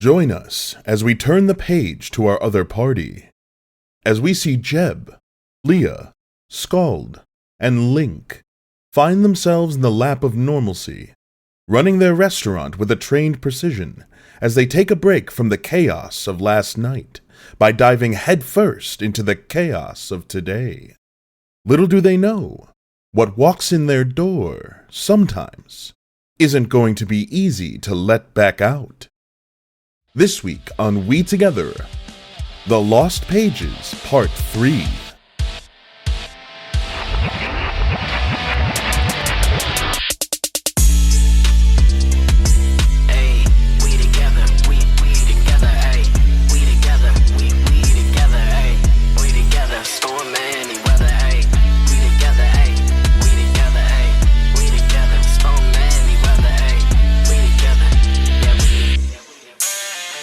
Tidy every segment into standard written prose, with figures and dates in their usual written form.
Join us as we turn the page to our other party, as we see Jeb, Leah, Skald, and Link find themselves in the lap of normalcy, running their restaurant with a trained precision as they take a break from the chaos of last night by diving headfirst into the chaos of today. Little do they know, what walks in their door sometimes isn't going to be easy to let back out. This week on WeTogether, The Lost Pages Part 3.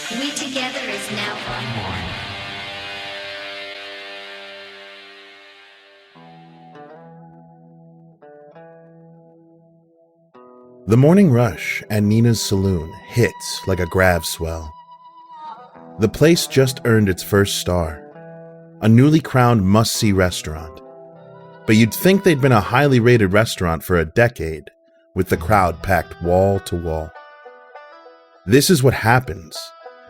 WeTogether is now online. The morning rush at Nina's Saloon hits like a grav swell. The place just earned its first star, a newly crowned must-see restaurant. But you'd think they'd been a highly rated restaurant for a decade, with the crowd packed wall to wall. This is what happens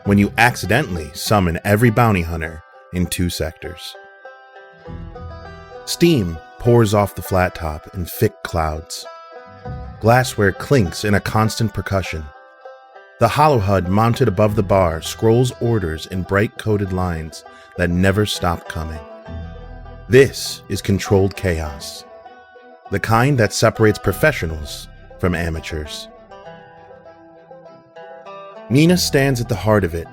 when you accidentally summon every bounty hunter in 2 sectors. Steam pours off the flat top in thick clouds. Glassware clinks in a constant percussion. The hollow HUD mounted above the bar scrolls orders in bright coded lines that never stop coming. This is controlled chaos, the kind that separates professionals from amateurs. Nina stands at the heart of it,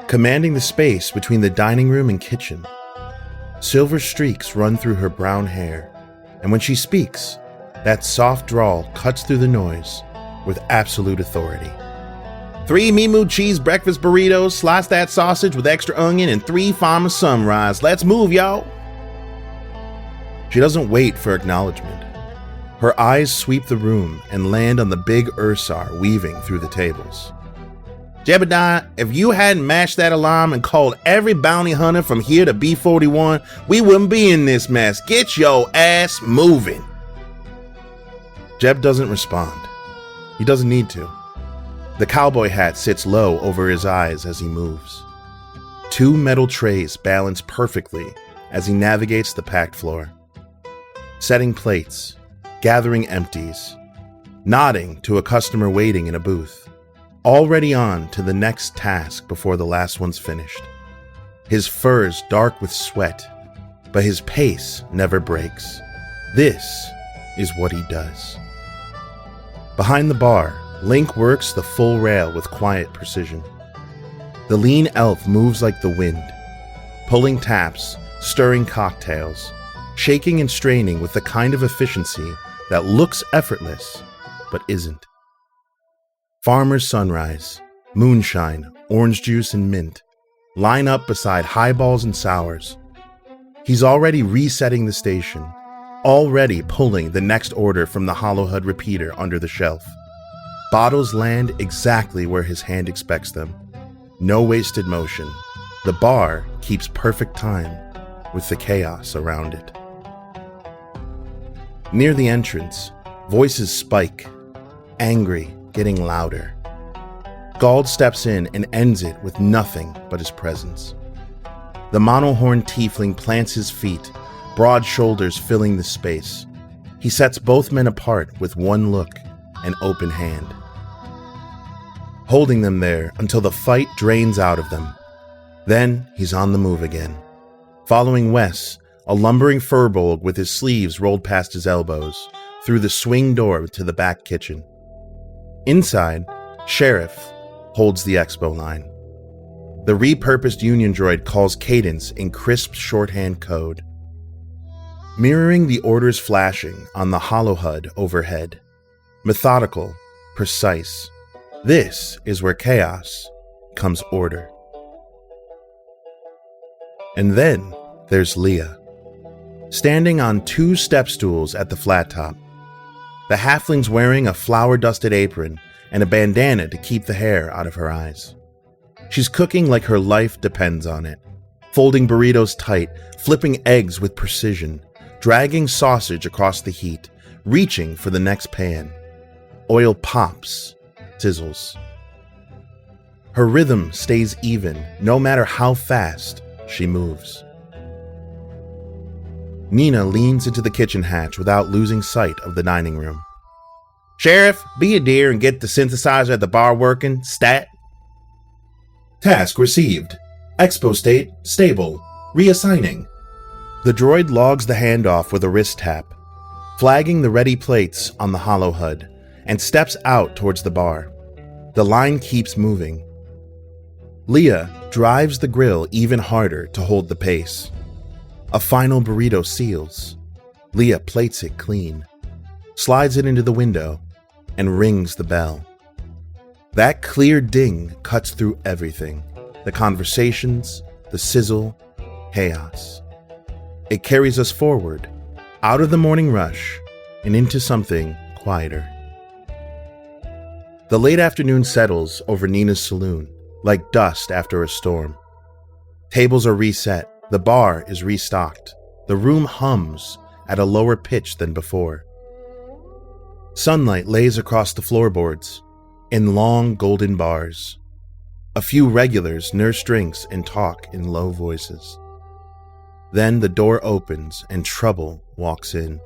commanding the space between the dining room and kitchen. Silver streaks run through her brown hair, and when she speaks, that soft drawl cuts through the noise with absolute authority. 3 Mimu cheese breakfast burritos, slice that sausage with extra onion, and 3 Farmer Sunrise. Let's move, y'all! She doesn't wait for acknowledgement. Her eyes sweep the room and land on the big Ursar weaving through the tables. Jebediah, if you hadn't mashed that alarm and called every bounty hunter from here to B41, we wouldn't be in this mess. Get your ass moving. Jeb doesn't respond. He doesn't need to. The cowboy hat sits low over his eyes as he moves. 2 metal trays balance perfectly as he navigates the packed floor. Setting plates, gathering empties, nodding to a customer waiting in a booth. Already on to the next task before the last one's finished. His fur's dark with sweat, but his pace never breaks. This is what he does. Behind the bar, Link works the full rail with quiet precision. The lean elf moves like the wind, pulling taps, stirring cocktails, shaking and straining with the kind of efficiency that looks effortless, but isn't. Farmer's Sunrise, moonshine, orange juice, and mint line up beside highballs and sours. He's already resetting the station, already pulling the next order from the hollow HUD repeater under the shelf. Bottles land exactly where his hand expects them. No wasted motion. The bar keeps perfect time with the chaos around it. Near the entrance, voices spike, angry, getting louder. Skald steps in and ends it with nothing but his presence. The mono-horned tiefling plants his feet, broad shoulders filling the space. He sets both men apart with one look, an open hand. Holding them there until the fight drains out of them. Then he's on the move again. Following Wes, a lumbering furbolg with his sleeves rolled past his elbows, through the swing door to the back kitchen. Inside, Sheriff holds the expo line. The repurposed Union droid calls cadence in crisp shorthand code. Mirroring the orders flashing on the hollow HUD overhead. Methodical, precise. This is where chaos becomes order. And then there's Leah, standing on 2 step stools at the flat top. The halfling's wearing a flour-dusted apron and a bandana to keep the hair out of her eyes. She's cooking like her life depends on it, folding burritos tight, flipping eggs with precision, dragging sausage across the heat, reaching for the next pan. Oil pops, sizzles. Her rhythm stays even, no matter how fast she moves. Nina leans into the kitchen hatch without losing sight of the dining room. "Sheriff, be a dear and get the synthesizer at the bar working, stat." Task received. Expo state, stable. Reassigning. The droid logs the handoff with a wrist tap, flagging the ready plates on the hollow HUD, and steps out towards the bar. The line keeps moving. Leah drives the grill even harder to hold the pace. A final burrito seals. Leah plates it clean, slides it into the window, and rings the bell. That clear ding cuts through everything. The conversations, the sizzle, chaos. It carries us forward, out of the morning rush, and into something quieter. The late afternoon settles over Nina's saloon, like dust after a storm. Tables are reset, the bar is restocked, the room hums at a lower pitch than before. Sunlight lays across the floorboards, in long golden bars. A few regulars nurse drinks and talk in low voices. Then the door opens and trouble walks in.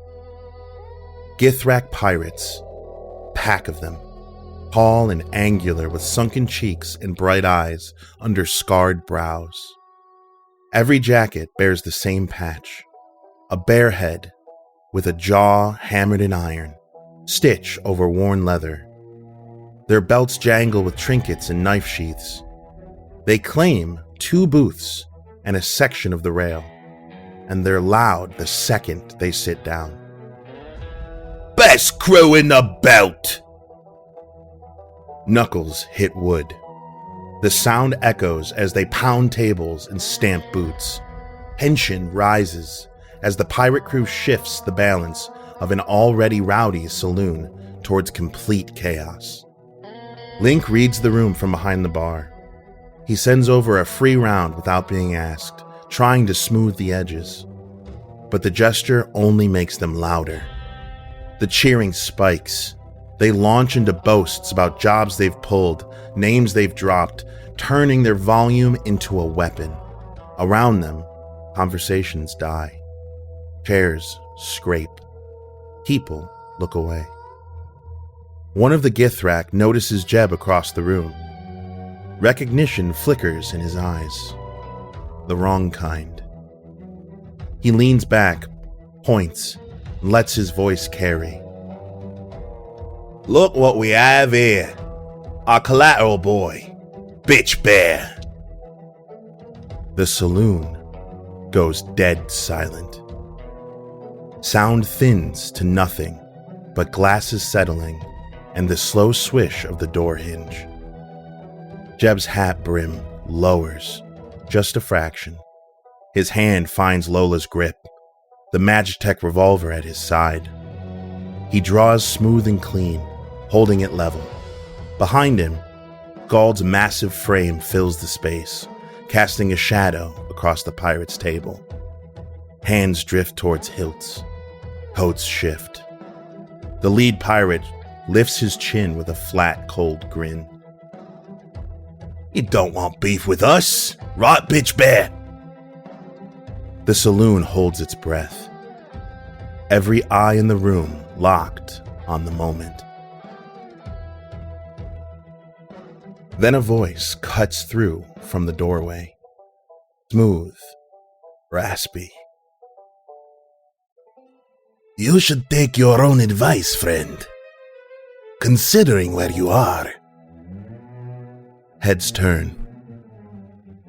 Githrak pirates, pack of them, tall and angular with sunken cheeks and bright eyes under scarred brows. Every jacket bears the same patch, a bare head with a jaw hammered in iron, stitch over worn leather. Their belts jangle with trinkets and knife sheaths. They claim 2 booths and a section of the rail, and they're loud the second they sit down. "Best crew in the belt!" Knuckles hit wood. The sound echoes as they pound tables and stamp boots. Tension rises as the pirate crew shifts the balance of an already rowdy saloon towards complete chaos. Link reads the room from behind the bar. He sends over a free round without being asked, trying to smooth the edges. But the gesture only makes them louder. The cheering spikes. They launch into boasts about jobs they've pulled, names they've dropped, turning their volume into a weapon. Around them, conversations die. Chairs scrape. People look away. One of the Githrak notices Jeb across the room. Recognition flickers in his eyes. The wrong kind. He leans back, points, and lets his voice carry. "Look what we have here. Our collateral boy, Bitch Bear." The saloon goes dead silent. Sound thins to nothing but glasses settling and the slow swish of the door hinge. Jeb's hat brim lowers, just a fraction. His hand finds Lola's grip, the Magitech revolver at his side. He draws smooth and clean, holding it level. Behind him, Gald's massive frame fills the space, casting a shadow across the pirate's table. Hands drift towards hilts. Coats shift. The lead pirate lifts his chin with a flat, cold grin. "You don't want beef with us, right, Bitch Bear?" The saloon holds its breath. Every eye in the room locked on the moment. Then a voice cuts through from the doorway. Smooth, raspy. "You should take your own advice, friend. Considering where you are." Heads turn.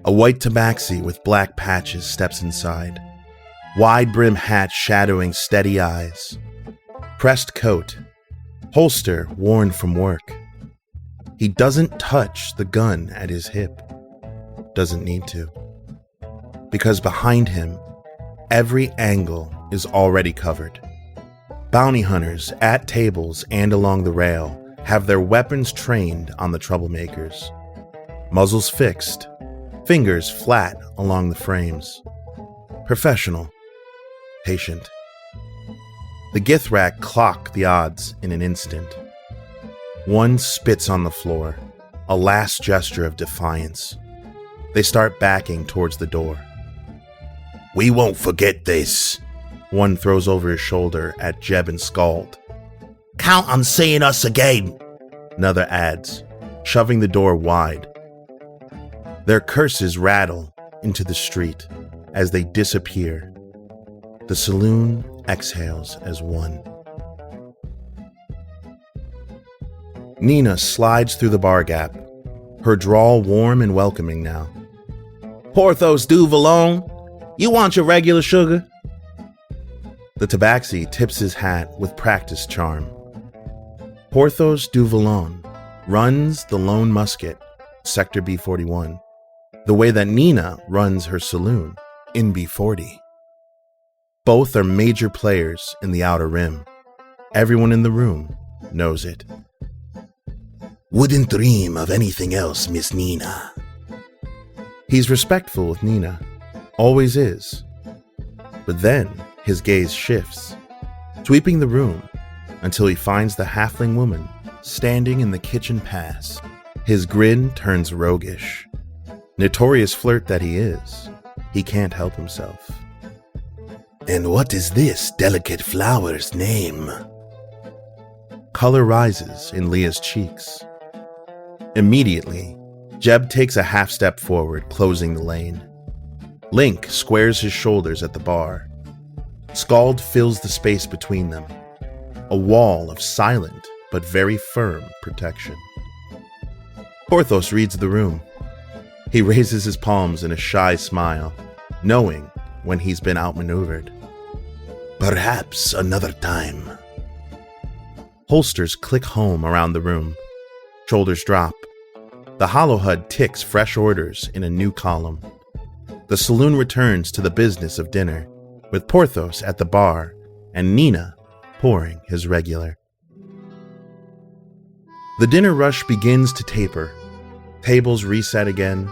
A white tabaxi with black patches steps inside. Wide brim hat shadowing steady eyes. Pressed coat. Holster worn from work. He doesn't touch the gun at his hip. Doesn't need to. Because behind him, every angle is already covered. Bounty hunters at tables and along the rail have their weapons trained on the troublemakers. Muzzles fixed, fingers flat along the frames. Professional, patient. The Githrak clock the odds in an instant. One spits on the floor, a last gesture of defiance. They start backing towards the door. "We won't forget this," one throws over his shoulder at Jeb and Scald. "Count on seeing us again," another adds, shoving the door wide. Their curses rattle into the street as they disappear. The saloon exhales as one. Nina slides through the bar gap, her drawl warm and welcoming now. "Porthos du Vallon, you want your regular sugar?" The tabaxi tips his hat with practiced charm. Porthos du Vallon runs the Lone Musket, Sector B41, the way that Nina runs her saloon in B40. Both are major players in the Outer Rim. Everyone in the room knows it. "Wouldn't dream of anything else, Miss Nina." He's respectful with Nina, always is. But then his gaze shifts, sweeping the room until he finds the halfling woman standing in the kitchen pass. His grin turns roguish. Notorious flirt that he is, he can't help himself. "And what is this delicate flower's name?" Color rises in Leah's cheeks. Immediately, Jeb takes a half step forward, closing the lane. Link squares his shoulders at the bar. Scald fills the space between them, a wall of silent but very firm protection. Porthos reads the room. He raises his palms in a shy smile, knowing when he's been outmaneuvered. "Perhaps another time." Holsters click home around the room. Shoulders drop. The hollow HUD ticks fresh orders in a new column. The saloon returns to the business of dinner, with Porthos at the bar and Nina pouring his regular. The dinner rush begins to taper. Tables reset again.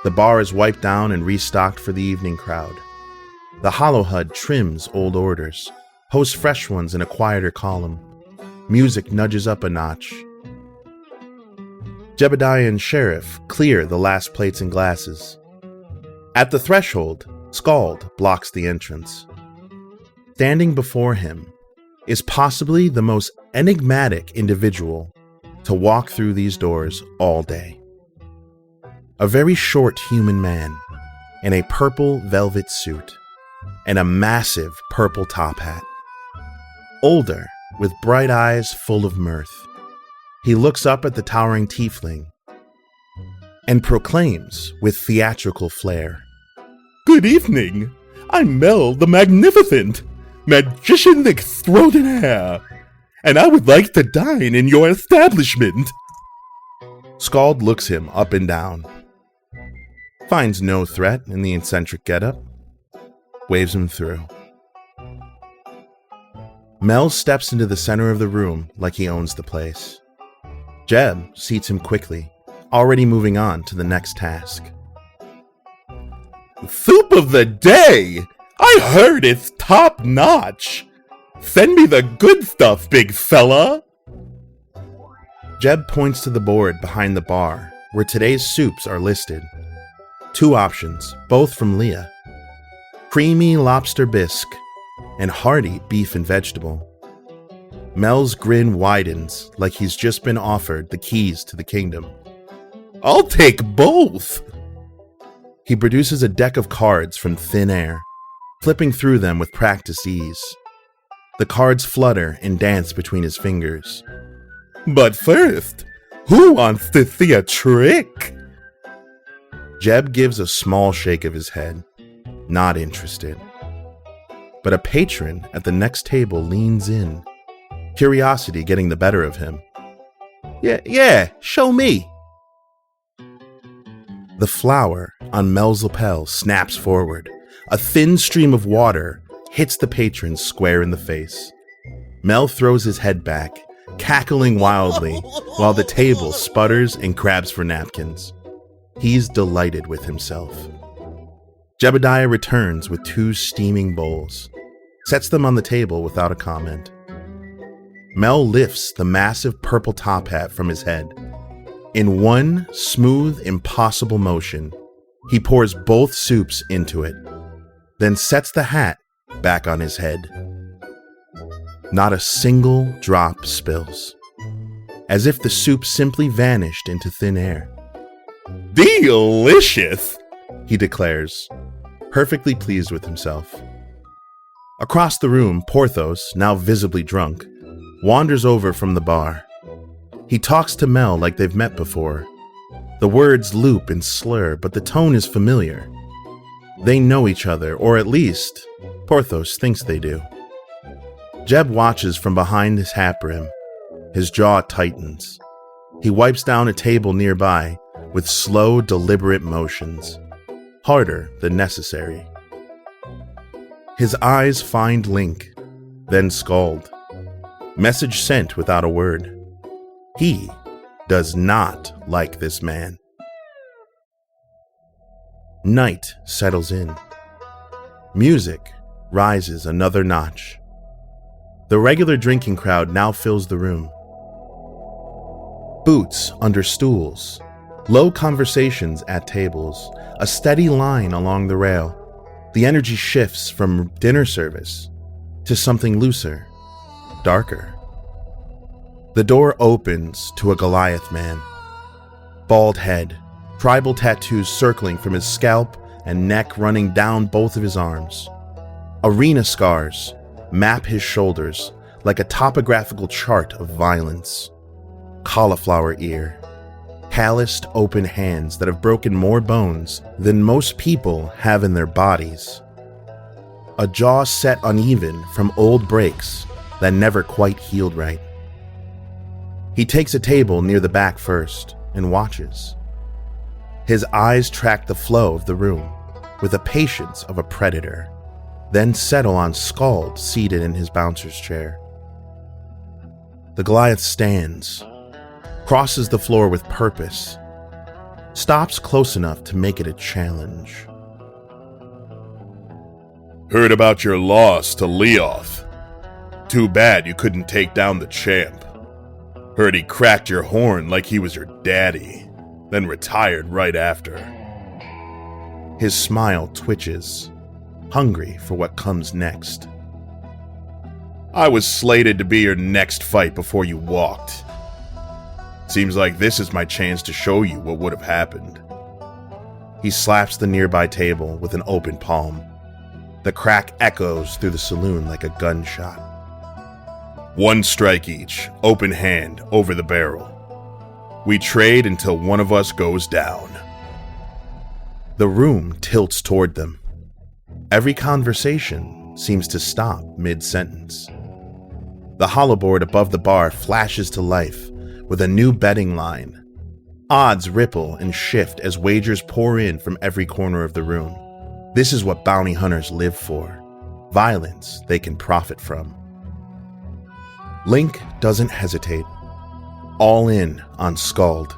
The bar is wiped down and restocked for the evening crowd. The hollow HUD trims old orders, posts fresh ones in a quieter column. Music nudges up a notch. Jebediah and Sheriff clear the last plates and glasses. At the threshold, Scald blocks the entrance. Standing before him is possibly the most enigmatic individual to walk through these doors all day. A very short human man in a purple velvet suit and a massive purple top hat. Older, with bright eyes full of mirth. He looks up at the towering tiefling and proclaims with theatrical flair, "Good evening! I'm Mel the Magnificent, magician extraordinaire, and I would like to dine in your establishment." Scald looks him up and down, finds no threat in the eccentric getup, waves him through. Mel steps into the center of the room like he owns the place. Jeb seats him quickly, already moving on to the next task. "Soup of the day! I heard it's top notch! Send me the good stuff, big fella!" Jeb points to the board behind the bar, where today's soups are listed. 2 options, both from Leah. Creamy lobster bisque and hearty beef and vegetable. Mel's grin widens like he's just been offered the keys to the kingdom. "I'll take both!" He produces a deck of cards from thin air, flipping through them with practiced ease. The cards flutter and dance between his fingers. "But first, who wants to see a trick?" Jeb gives a small shake of his head, not interested. But a patron at the next table leans in, curiosity getting the better of him. Yeah, show me." The flower on Mel's lapel snaps forward. A thin stream of water hits the patron square in the face. Mel throws his head back, cackling wildly, while the table sputters and grabs for napkins. He's delighted with himself. Jebediah returns with 2 steaming bowls, sets them on the table without a comment. Mel lifts the massive purple top hat from his head. In one smooth, impossible motion, he pours both soups into it, then sets the hat back on his head. Not a single drop spills, as if the soup simply vanished into thin air. "Delicious!" he declares, perfectly pleased with himself. Across the room, Porthos, now visibly drunk, wanders over from the bar. He talks to Mel like they've met before. The words loop and slur, but the tone is familiar. They know each other, or at least, Porthos thinks they do. Jeb watches from behind his hat brim. His jaw tightens. He wipes down a table nearby with slow, deliberate motions, harder than necessary. His eyes find Link, then Scald. Message sent without a word. He does not like this man. Night settles in. Music rises another notch. The regular drinking crowd now fills the room. Boots under stools, low conversations at tables, a steady line along the rail. The energy shifts from dinner service to something looser, darker. The door opens to a Goliath man. Bald head, tribal tattoos circling from his scalp and neck running down both of his arms. Arena scars map his shoulders like a topographical chart of violence. Cauliflower ear, calloused open hands that have broken more bones than most people have in their bodies. A jaw set uneven from old breaks that never quite healed right. He takes a table near the back first and watches. His eyes track the flow of the room with the patience of a predator, then settle on Scald seated in his bouncer's chair. The Goliath stands, crosses the floor with purpose, stops close enough to make it a challenge. "Heard about your loss to Leoth. Too bad you couldn't take down the champ. Heard he cracked your horn like he was your daddy, then retired right after." His smile twitches, hungry for what comes next. "I was slated to be your next fight before you walked. Seems like this is my chance to show you what would have happened." He slaps the nearby table with an open palm. The crack echoes through the saloon like a gunshot. "1 strike each, open hand, over the barrel. We trade until one of us goes down." The room tilts toward them. Every conversation seems to stop mid-sentence. The hollowboard above the bar flashes to life with a new betting line. Odds ripple and shift as wagers pour in from every corner of the room. This is what bounty hunters live for. Violence they can profit from. Link doesn't hesitate. All in on Scald.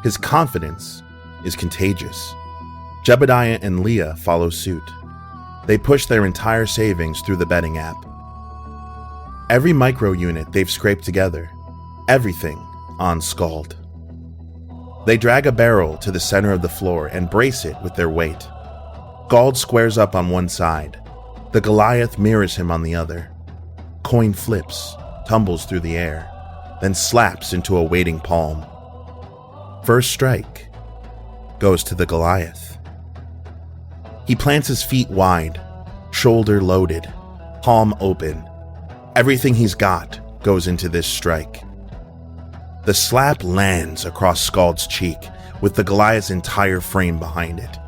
His confidence is contagious. Jebediah and Leah follow suit. They push their entire savings through the betting app. Every micro unit they've scraped together. Everything on Scald. They drag a barrel to the center of the floor and brace it with their weight. Scald squares up on one side. The Goliath mirrors him on the other. Coin flips, tumbles through the air, then slaps into a waiting palm. First strike goes to the Goliath. He plants his feet wide, shoulder loaded, palm open. Everything he's got goes into this strike. The slap lands across Scald's cheek, with the Goliath's entire frame behind it.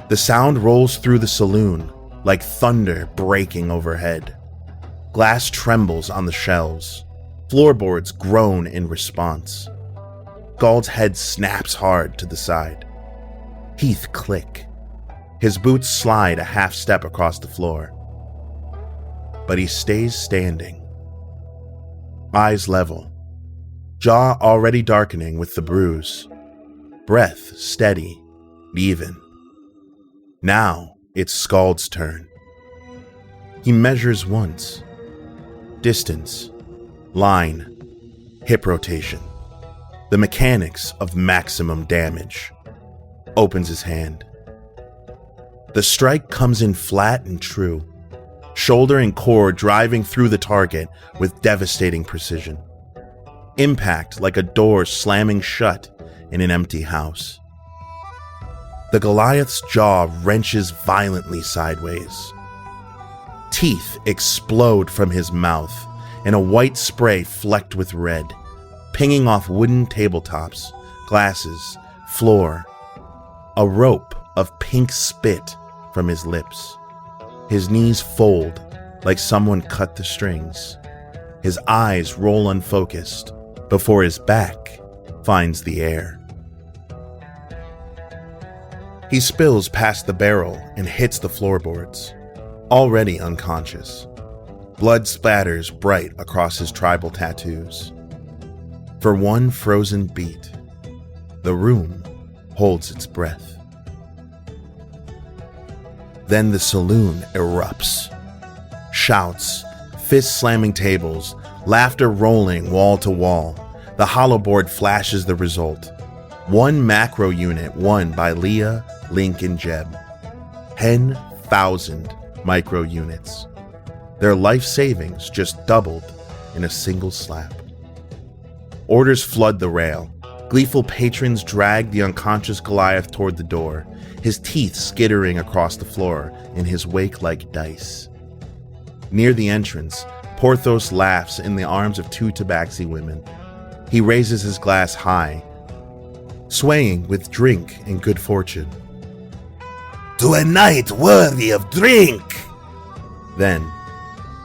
The sound rolls through the saloon like thunder breaking overhead. Glass trembles on the shelves. Floorboards groan in response. Scald's head snaps hard to the side. Teeth click. His boots slide a half step across the floor. But he stays standing. Eyes level. Jaw already darkening with the bruise. Breath steady even. Now it's Scald's turn. He measures once. Distance, line, hip rotation, the mechanics of maximum damage. Opens his hand. The strike comes in flat and true, shoulder and core driving through the target with devastating precision. Impact like a door slamming shut in an empty house. The Goliath's jaw wrenches violently sideways. Teeth explode from his mouth, and a white spray flecked with red, pinging off wooden tabletops, glasses, floor. A rope of pink spit from his lips. His knees fold like someone cut the strings. His eyes roll unfocused before his back finds the air. He spills past the barrel and hits the floorboards, already unconscious. Blood splatters bright across his tribal tattoos. For one frozen beat, the room holds its breath. Then the saloon erupts. Shouts, fist slamming tables, laughter rolling wall to wall. The hollow board flashes the result. One macro unit won by Leah, Link, and Jeb. 10,000 micro units. Their life savings just doubled in a single slap. Orders flood the rail. Gleeful patrons drag the unconscious Goliath toward the door, his teeth skittering across the floor in his wake like dice. Near the entrance, Porthos laughs in the arms of two tabaxi women. He raises his glass high, swaying with drink and good fortune. To a night worthy of drink! Then,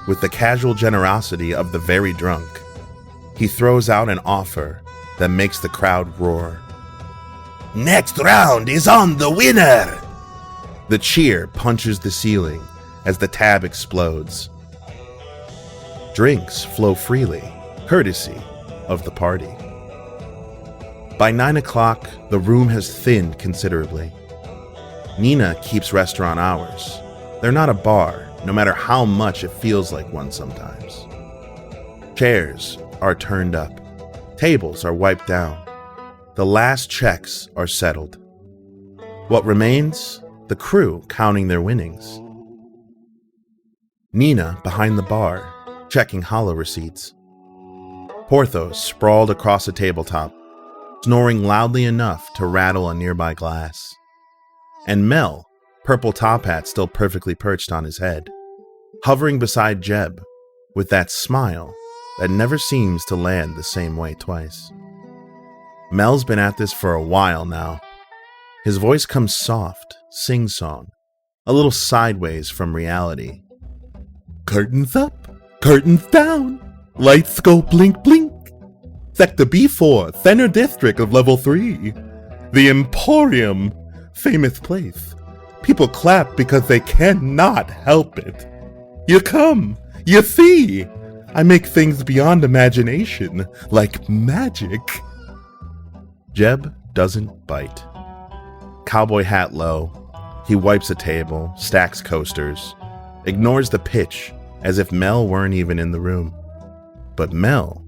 with the casual generosity of the very drunk, he throws out an offer that makes the crowd roar. Next round is on the winner! The cheer punches the ceiling as the tab explodes. Drinks flow freely, courtesy of the party. By 9 o'clock, the room has thinned considerably. Nina keeps restaurant hours. They're not a bar, no matter how much it feels like one sometimes. Chairs are turned up. Tables are wiped down. The last checks are settled. What remains? The crew counting their winnings. Nina behind the bar, checking hollow receipts. Porthos sprawled across a tabletop, snoring loudly enough to rattle a nearby glass. And Mel, purple top hat still perfectly perched on his head, hovering beside Jeb, with that smile that never seems to land the same way twice. Mel's been at this for a while now. His voice comes soft, sing-song, a little sideways from reality. Curtains up, curtains down, lights go blink blink. Sector B4, center district of level 3. The Emporium, famous place. People clap because they cannot help it. You come, you see. I make things beyond imagination, like magic. Jeb doesn't bite. Cowboy hat low, he wipes a table, stacks coasters, ignores the pitch as if Mel weren't even in the room. But Mel,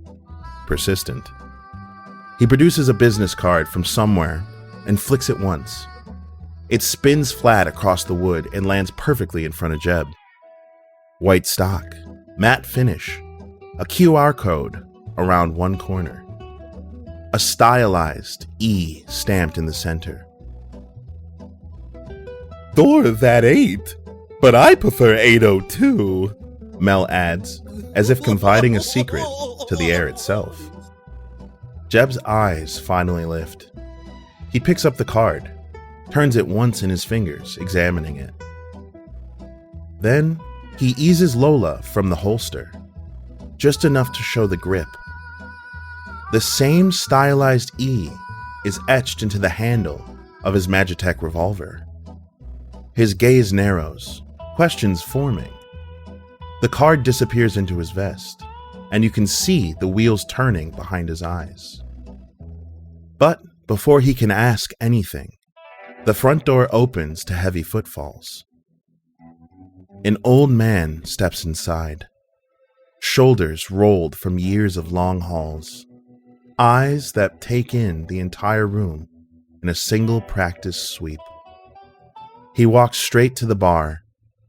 persistent. He produces a business card from somewhere and flicks it once. It spins flat across the wood and lands perfectly in front of Jeb. White stock, matte finish, a QR code around one corner. A stylized E stamped in the center. Doors at 8, but I prefer 802, Mel adds, as if confiding a secret to the air itself. Jeb's eyes finally lift. He picks up the card, turns it once in his fingers, examining it. Then he eases Lola from the holster, just enough to show the grip. The same stylized E is etched into the handle of his Magitech revolver. His gaze narrows, questions forming. The card disappears into his vest, and you can see the wheels turning behind his eyes. But before he can ask anything, The front door opens to heavy footfalls. An old man steps inside, shoulders rolled from years of long hauls, eyes that take in the entire room in a single practiced sweep. He walks straight to the bar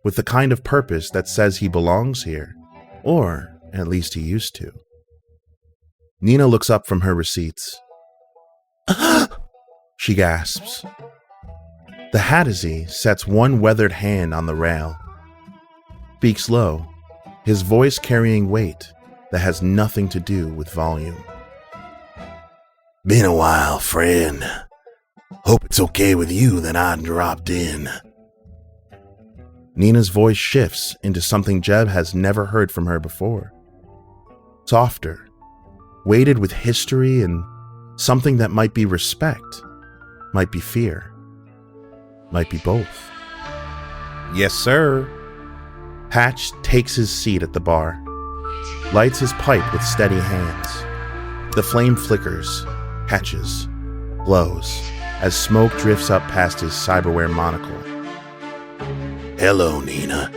with the kind of purpose that says he belongs here, or at least he used to. Nina looks up from her receipts. She gasps. The Hattazee sets one weathered hand on the rail, speaks low, his voice carrying weight that has nothing to do with volume. Been a while, friend. Hope it's okay with you that I dropped in. Nina's voice shifts into something Jeb has never heard from her before. Softer, weighted with history and something that might be respect, might be fear, might be both. Yes, sir. Hatch takes his seat at the bar, lights his pipe with steady hands. The flame flickers, catches, glows, as smoke drifts up past his cyberware monocle. Hello, Nina.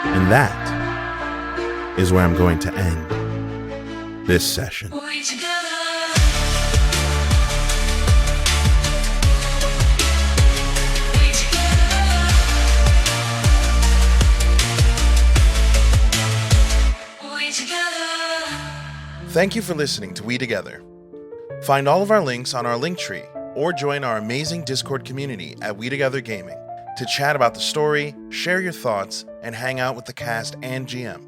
And that is where I'm going to end this session. Thank you for listening to We Together. Find all of our links on our Linktree or join our amazing Discord community at We Together Gaming to chat about the story, share your thoughts, and hang out with the cast and GM.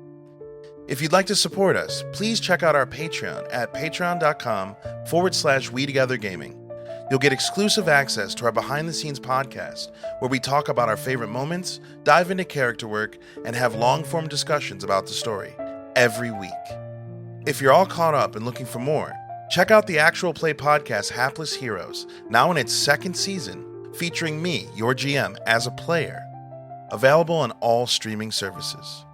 If you'd like to support us, please check out our Patreon at patreon.com/WeTogetherGaming. You'll get exclusive access to our behind-the-scenes podcast, where we talk about our favorite moments, dive into character work, and have long-form discussions about the story every week. If you're all caught up and looking for more, check out the actual play podcast Hapless Heroes, now in its second season, featuring me, your GM, as a player, available on all streaming services.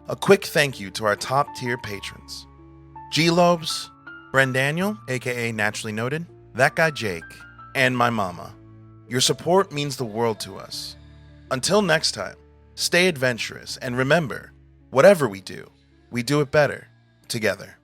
A quick thank you to our top-tier patrons: GxLobes, BrenDaniel, aka Naturally Noted, That Guy Jake, and my Momma. Your support means the world to us. Until next time, stay adventurous, and remember, whatever we do it better together.